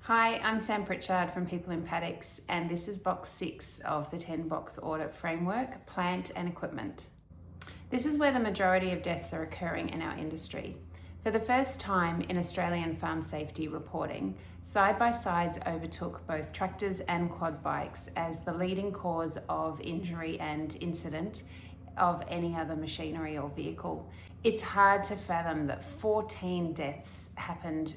Hi, I'm Sam Pritchard from People in Paddocks, and this is box 6 of the 10-box audit framework, plant and equipment. This is where the majority of deaths are occurring in our industry. For the first time in Australian farm safety reporting, side-by-sides overtook both tractors and quad bikes as the leading cause of injury and incident of any other machinery or vehicle. It's hard to fathom that 14 deaths happened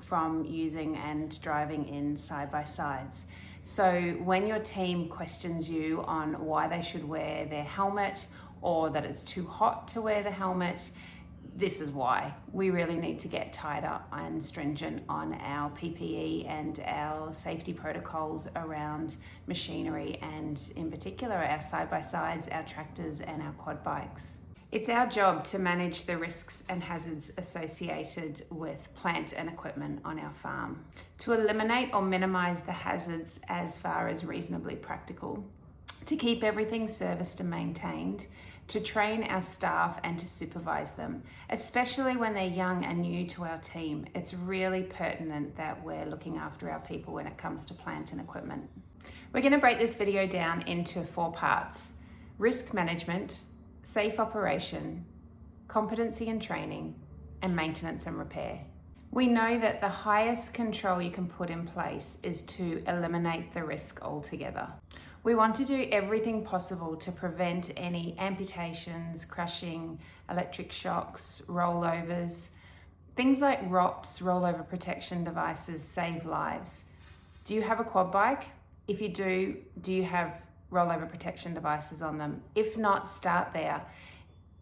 from using and driving in side-by-sides. So when your team questions you on why they should wear their helmet or that it's too hot to wear the helmet, this is why. We really need to get tighter and stringent on our PPE and our safety protocols around machinery, and in particular our side-by-sides, our tractors and our quad bikes. It's our job to manage the risks and hazards associated with plant and equipment on our farm, to eliminate or minimise the hazards as far as reasonably practical, to keep everything serviced and maintained, to train our staff and to supervise them, especially when they're young and new to our team. It's really pertinent that we're looking after our people when it comes to plant and equipment. We're going to break this video down into 4 parts: risk management, safe operation, competency and training, and maintenance and repair. We know that the highest control you can put in place is to eliminate the risk altogether. We want to do everything possible to prevent any amputations, crushing, electric shocks, rollovers. Things like ROPS, rollover protection devices, save lives. Do you have a quad bike? If you do you have rollover protection devices on them? If not, start there.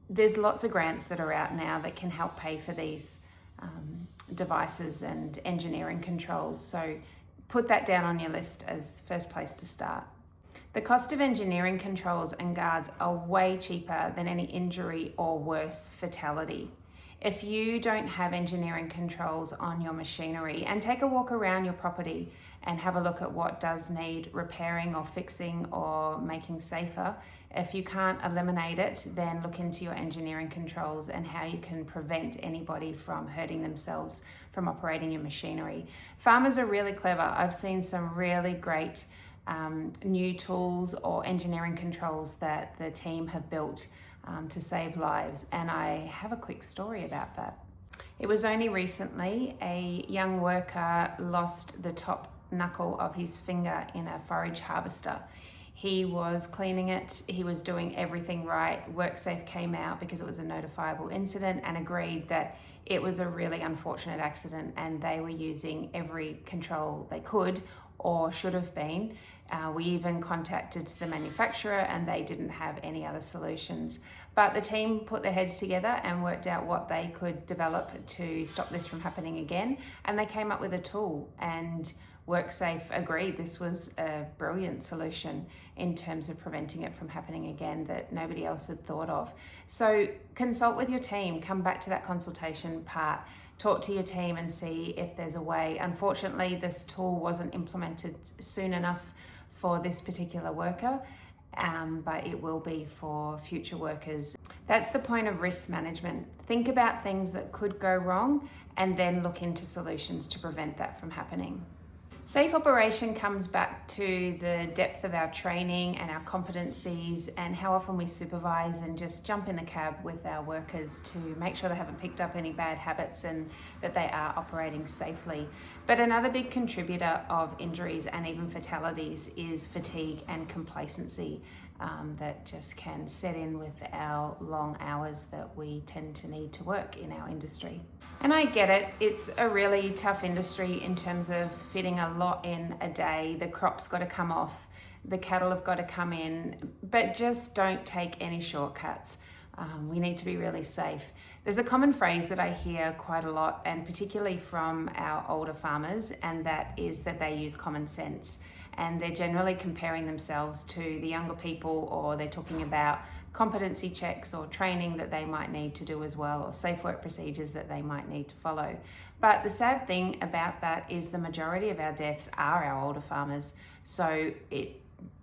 There's lots of grants that are out now that can help pay for these devices and engineering controls. So put that down on your list as the first place to start. The cost of engineering controls and guards are way cheaper than any injury or worse, fatality. If you don't have engineering controls on your machinery, and take a walk around your property and have a look at what does need repairing or fixing or making safer. If you can't eliminate it, then look into your engineering controls and how you can prevent anybody from hurting themselves from operating your machinery. Farmers are really clever. I've seen some really great new tools or engineering controls that the team have built to save lives, and I have a quick story about that. It was only recently a young worker lost the top knuckle of his finger in a forage harvester. He was cleaning it, he was doing everything right. WorkSafe came out because it was a notifiable incident and agreed that it was a really unfortunate accident, and they were using every control they could or should have been. We even contacted the manufacturer and they didn't have any other solutions. But the team put their heads together and worked out what they could develop to stop this from happening again. And they came up with a tool, and WorkSafe agreed this was a brilliant solution in terms of preventing it from happening again that nobody else had thought of. So consult with your team, come back to that consultation part, talk to your team and see if there's a way. Unfortunately, this tool wasn't implemented soon enough for this particular worker, but it will be for future workers. That's the point of risk management. Think about things that could go wrong and then look into solutions to prevent that from happening. Safe operation comes back to the depth of our training and our competencies and how often we supervise and just jump in the cab with our workers to make sure they haven't picked up any bad habits and that they are operating safely. But another big contributor of injuries and even fatalities is fatigue and complacency that just can set in with our long hours that we tend to need to work in our industry. And I get it, it's a really tough industry in terms of fitting a lot in a day. The crop's got to come off, the cattle have got to come in, but just don't take any shortcuts. We need to be really safe. There's a common phrase that I hear quite a lot, and particularly from our older farmers, and that is that they use common sense. And they're generally comparing themselves to the younger people, or they're talking about competency checks or training that they might need to do as well, or safe work procedures that they might need to follow. But the sad thing about that is the majority of our deaths are our older farmers. So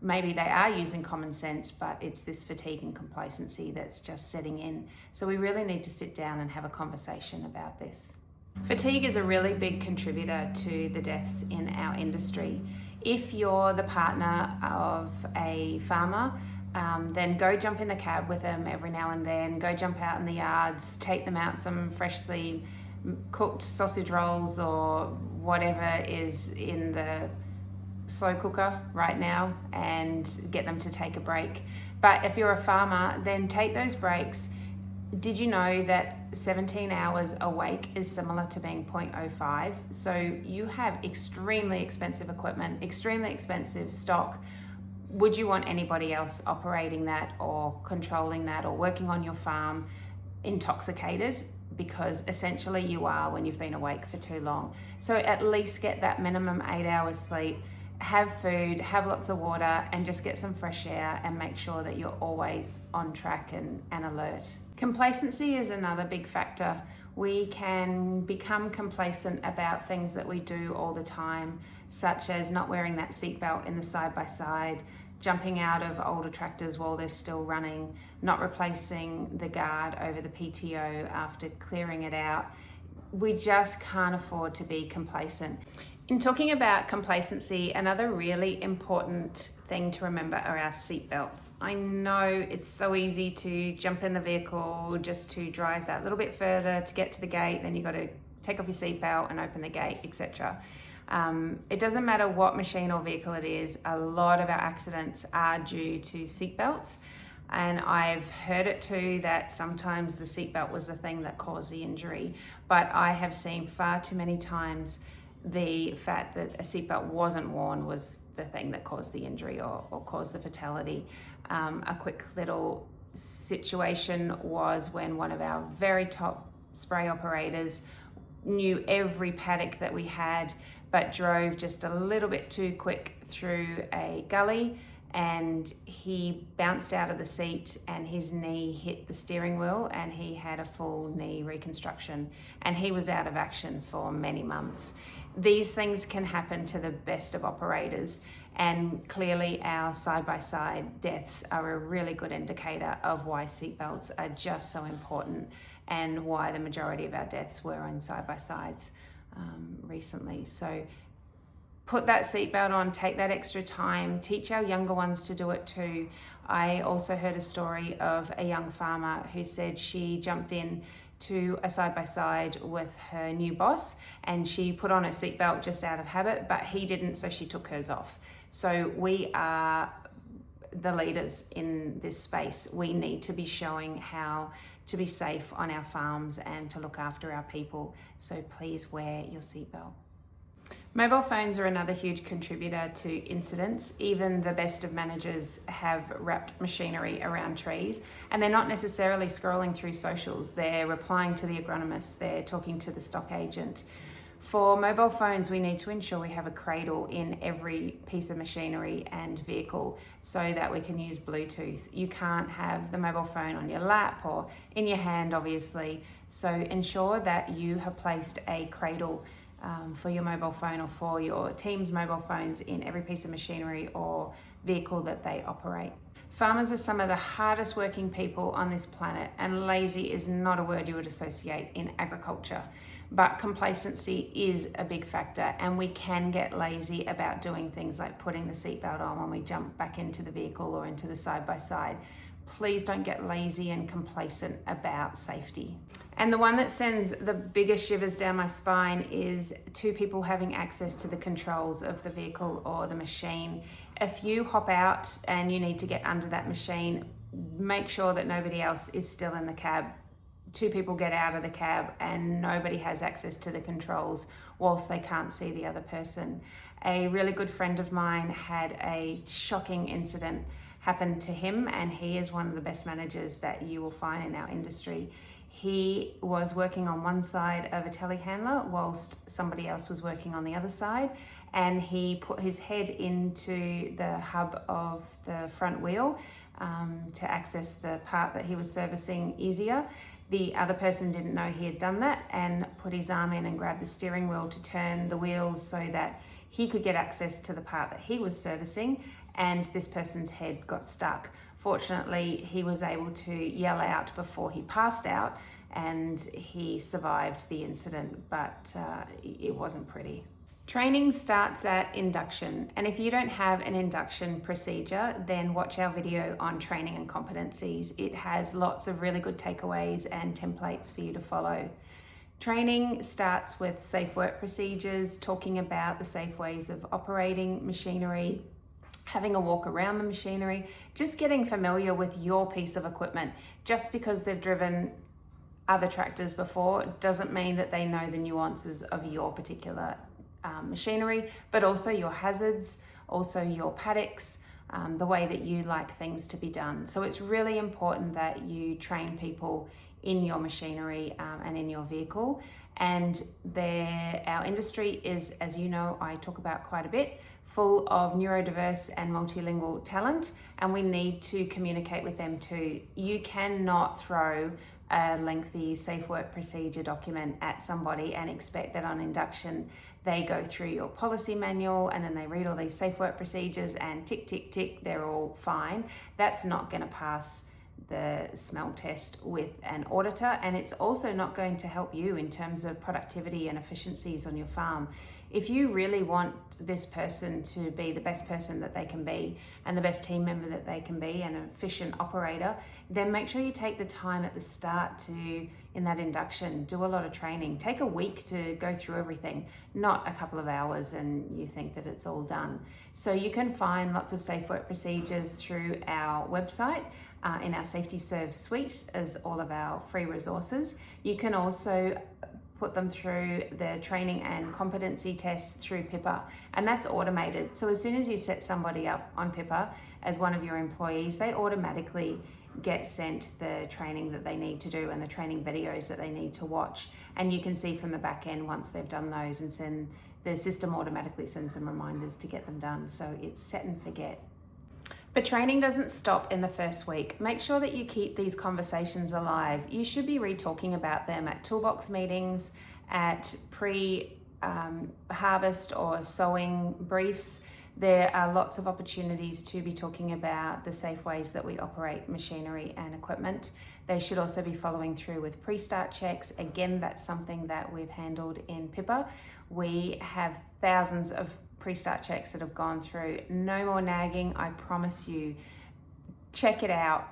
maybe they are using common sense, but it's this fatigue and complacency that's just setting in. So we really need to sit down and have a conversation about this. Fatigue is a really big contributor to the deaths in our industry. If you're the partner of a farmer, then go jump in the cab with them every now and then, go jump out in the yards, take them out some freshly cooked sausage rolls or whatever is in the slow cooker right now, and get them to take a break. But if you're a farmer, then take those breaks. Did you know that 17 hours awake is similar to being 0.05? So you have extremely expensive equipment, extremely expensive stock. Would you want anybody else operating that or controlling that or working on your farm intoxicated? Because essentially you are when you've been awake for too long. So at least get that minimum 8 hours sleep, have food, have lots of water, and just get some fresh air and make sure that you're always on track and alert. Complacency is another big factor. We can become complacent about things that we do all the time, such as not wearing that seatbelt in the side-by-side, jumping out of older tractors while they're still running, not replacing the guard over the PTO after clearing it out. We just can't afford to be complacent. In talking about complacency, another really important thing to remember are our seatbelts. I know it's so easy to jump in the vehicle just to drive that little bit further to get to the gate, then you've got to take off your seatbelt and open the gate, etc. It doesn't matter what machine or vehicle it is, a lot of our accidents are due to seatbelts. And I've heard it too that sometimes the seatbelt was the thing that caused the injury, but I have seen far too many times the fact that a seatbelt wasn't worn was the thing that caused the injury or caused the fatality. A quick little situation was when one of our very top spray operators knew every paddock that we had, but drove just a little bit too quick through a gully, and he bounced out of the seat and his knee hit the steering wheel and he had a full knee reconstruction, and he was out of action for many months. These things can happen to the best of operators, and clearly our side-by-side deaths are a really good indicator of why seatbelts are just so important and why the majority of our deaths were on side-by-sides recently. So put that seatbelt on, take that extra time, teach our younger ones to do it too. I also heard a story of a young farmer who said she jumped in to a side-by-side with her new boss and she put on a seatbelt just out of habit, but he didn't, so she took hers off. So we are the leaders in this space. We need to be showing how to be safe on our farms and to look after our people. So please wear your seatbelt. Mobile phones are another huge contributor to incidents. Even the best of managers have wrapped machinery around trees, and they're not necessarily scrolling through socials. They're replying to the agronomist, they're talking to the stock agent. For mobile phones, we need to ensure we have a cradle in every piece of machinery and vehicle so that we can use Bluetooth. You can't have the mobile phone on your lap or in your hand, obviously. So ensure that you have placed a cradle for your mobile phone or for your team's mobile phones in every piece of machinery or vehicle that they operate. Farmers are some of the hardest working people on this planet, and lazy is not a word you would associate in agriculture. But complacency is a big factor, and we can get lazy about doing things like putting the seatbelt on when we jump back into the vehicle or into the side-by-side. Please don't get lazy and complacent about safety. And the one that sends the biggest shivers down my spine is two people having access to the controls of the vehicle or the machine. If you hop out and you need to get under that machine, make sure that nobody else is still in the cab. Two people get out of the cab and nobody has access to the controls whilst they can't see the other person. A really good friend of mine had a shocking incident happen to him, and he is one of the best managers that you will find in our industry. He was working on one side of a telehandler whilst somebody else was working on the other side, and he put his head into the hub of the front wheel to access the part that he was servicing easier. The other person didn't know he had done that and put his arm in and grabbed the steering wheel to turn the wheels so that he could get access to the part that he was servicing, and this person's head got stuck. Fortunately, he was able to yell out before he passed out and he survived the incident, but it wasn't pretty. Training starts at induction, and if you don't have an induction procedure, then watch our video on training and competencies. It has lots of really good takeaways and templates for you to follow. Training starts with safe work procedures, talking about the safe ways of operating machinery, having a walk around the machinery, just getting familiar with your piece of equipment. Just because they've driven other tractors before doesn't mean that they know the nuances of your particular machinery, but also your hazards, also your paddocks, the way that you like things to be done. So it's really important that you train people in your machinery and in your vehicle. And our industry is, as you know, I talk about quite a bit, full of neurodiverse and multilingual talent, and we need to communicate with them too. You cannot throw a lengthy safe work procedure document at somebody and expect that on induction they go through your policy manual and then they read all these safe work procedures and tick, tick, tick, they're all fine. That's not going to pass the smell test with an auditor, and it's also not going to help you in terms of productivity and efficiencies on your farm. If you really want this person to be the best person that they can be and the best team member that they can be and an efficient operator, then make sure you take the time at the start to, in that induction, do a lot of training. Take a week to go through everything, not a couple of hours and you think that it's all done. So you can find lots of safe work procedures through our website, in our Safety Serve suite as all of our free resources. You can also put them through the training and competency tests through Pippa, and that's automated. So as soon as you set somebody up on Pippa as one of your employees, they automatically get sent the training that they need to do and the training videos that they need to watch. And you can see from the back end once they've done those, and the system automatically sends them reminders to get them done. So it's set and forget. But training doesn't stop in the first week. Make sure that you keep these conversations alive. You should be re-talking about them at toolbox meetings, at pre-harvest or sowing briefs. There are lots of opportunities to be talking about the safe ways that we operate machinery and equipment. They should also be following through with pre-start checks. Again, that's something that we've handled in Pippa. We have thousands of pre-start checks that have gone through. No more nagging, I promise you. Check it out.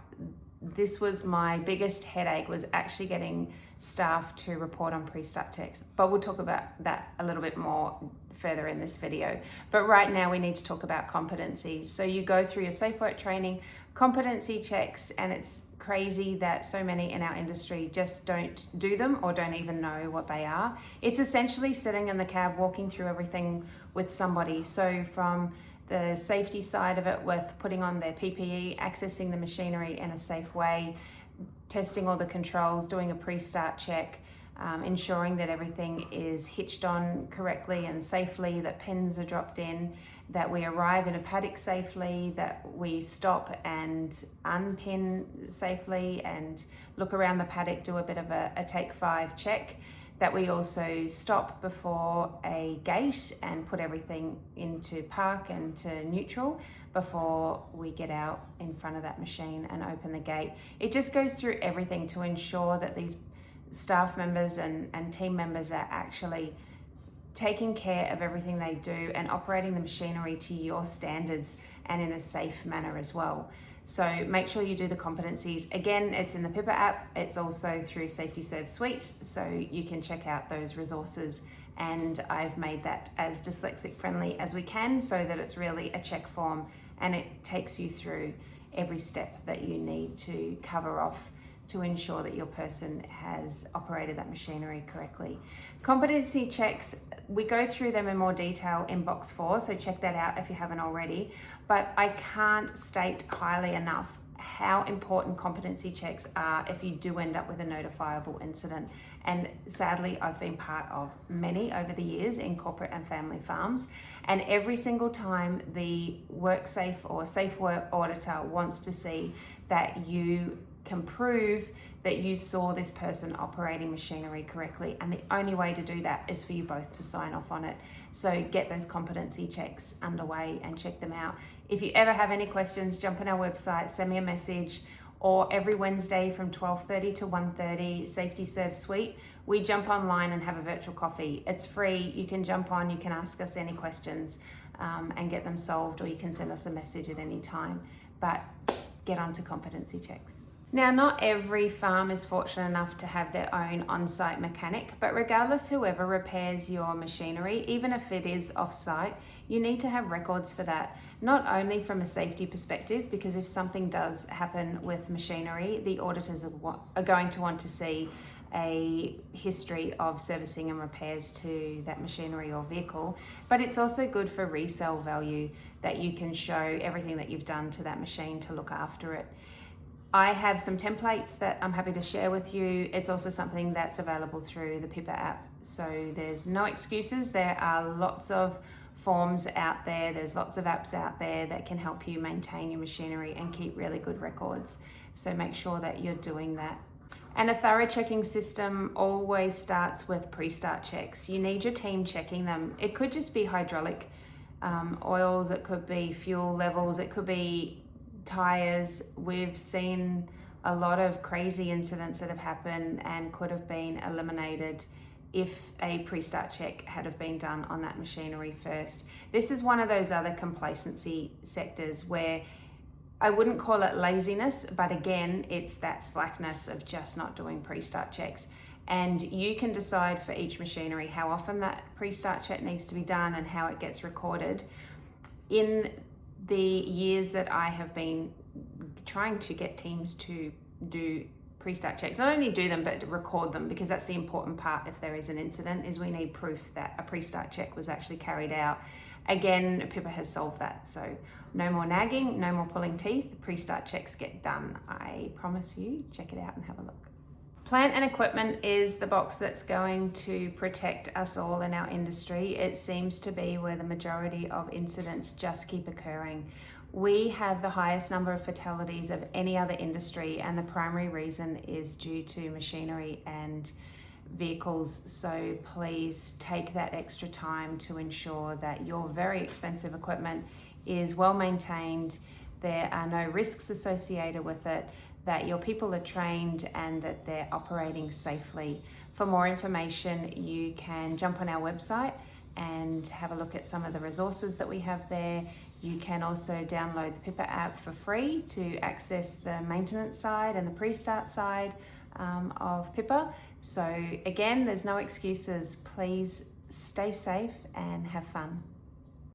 This was my biggest headache, was actually getting staff to report on pre-start checks. But we'll talk about that a little bit more further in this video. But right now we need to talk about competencies. So you go through your safe work training, competency checks, and it's crazy that so many in our industry just don't do them or don't even know what they are. It's essentially sitting in the cab, walking through everything with somebody. So from the safety side of it, with putting on their PPE, accessing the machinery in a safe way, testing all the controls, doing a pre-start check, ensuring that everything is hitched on correctly and safely, that pins are dropped in, that we arrive in a paddock safely, that we stop and unpin safely and look around the paddock, do a bit of a take 5 check, that we also stop before a gate and put everything into park and to neutral before we get out in front of that machine and open the gate. It just goes through everything to ensure that these staff members and team members are actually taking care of everything they do and operating the machinery to your standards and in a safe manner as well. So make sure you do the competencies. Again, it's in the Pippa app. It's also through Safety Serve Suite, so you can check out those resources. And I've made that as dyslexic friendly as we can, so that it's really a check form and it takes you through every step that you need to cover off to ensure that your person has operated that machinery correctly. Competency checks, we go through them in more detail in box 4, so check that out if you haven't already. But I can't state highly enough how important competency checks are if you do end up with a notifiable incident. And sadly, I've been part of many over the years in corporate and family farms. And every single time the WorkSafe or Safe Work auditor wants to see that you can prove that you saw this person operating machinery correctly, and the only way to do that is for you both to sign off on it. So get those competency checks underway and check them out. If you ever have any questions, jump on our website, send me a message, or every Wednesday from 12:30 to 1:30, Safety Serve Suite, we jump online and have a virtual coffee. It's free. You can jump on, you can ask us any questions and get them solved, or you can send us a message at any time. But get on to competency checks. Now, not every farm is fortunate enough to have their own on-site mechanic, but regardless, whoever repairs your machinery, even if it is off-site, you need to have records for that, not only from a safety perspective, because if something does happen with machinery, the auditors are going to want to see a history of servicing and repairs to that machinery or vehicle, but it's also good for resale value that you can show everything that you've done to that machine to look after it. I have some templates that I'm happy to share with you. It's also something that's available through the Pippa app. So there's no excuses. There are lots of forms out there. There's lots of apps out there that can help you maintain your machinery and keep really good records. So make sure that you're doing that. And a thorough checking system always starts with pre-start checks. You need your team checking them. It could just be hydraulic oils, it could be fuel levels, it could be tires. We've seen a lot of crazy incidents that have happened and could have been eliminated if a pre-start check had have been done on that machinery first. This is one of those other complacency sectors where I wouldn't call it laziness, but again, it's that slackness of just not doing pre-start checks. And you can decide for each machinery how often that pre-start check needs to be done and how it gets recorded. In the years that I have been trying to get teams to do pre-start checks, not only do them, but record them, because that's the important part if there is an incident, is we need proof that a pre-start check was actually carried out. Again, Pippa has solved that. So no more nagging, no more pulling teeth, pre-start checks get done. I promise you, check it out and have a look. Plant and equipment is the box that's going to protect us all in our industry. It seems to be where the majority of incidents just keep occurring. We have the highest number of fatalities of any other industry, and the primary reason is due to machinery and vehicles. So please take that extra time to ensure that your very expensive equipment is well maintained, there are no risks associated with it, that your people are trained and that they're operating safely. For more information, you can jump on our website and have a look at some of the resources that we have there. You can also download the Pippa app for free to access the maintenance side and the pre-start side of Pippa. So again, there's no excuses. Please stay safe and have fun.